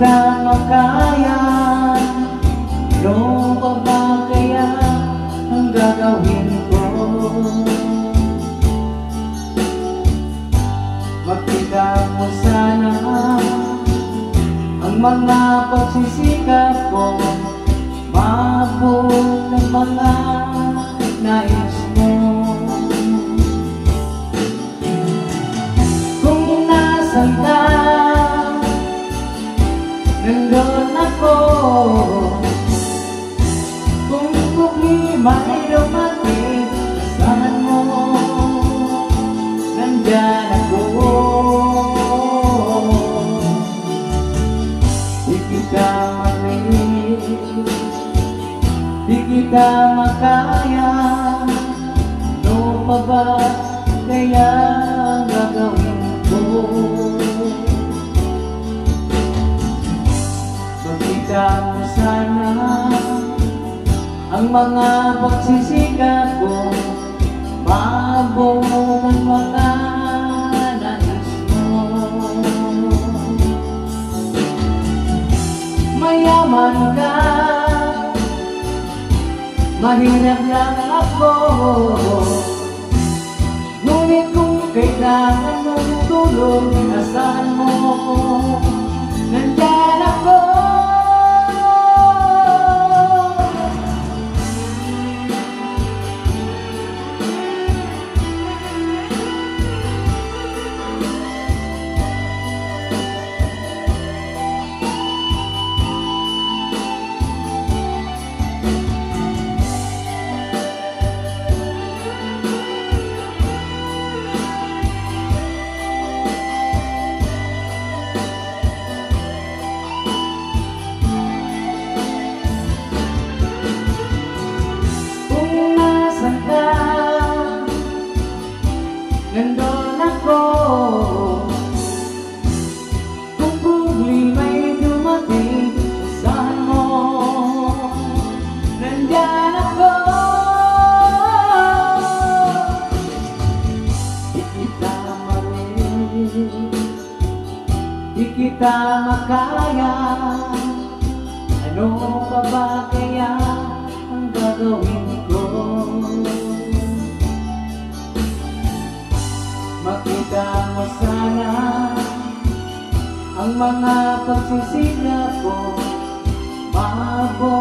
kita makaya, ano pa ba kaya ang gagawin ko? Makita mo sana ang mga pagsisikap ko, maabot ng mga nais mo. Kung nasan ka, nandun ako. Kung problema ay dumating, asahan mo, nandyan ako. Di kita maliit, di kita makaya, ano pa ba kaya ang gagawin ko? Makita mo sana ang mga pagsisikap ko, maabot ang mga nais mo. Mayaman ka, mahirap lang ako, ngunit kung kailangan mong tulong, asahan mo, nandyan ako. Nandun ako. Kung problema'y dumating, asahan mo, nandyan ako. Di kita maliit, di kita makaya, ano pa ba kaya ang gagawin ko? Makita mo sana ang mga pagsisikap ko, maabot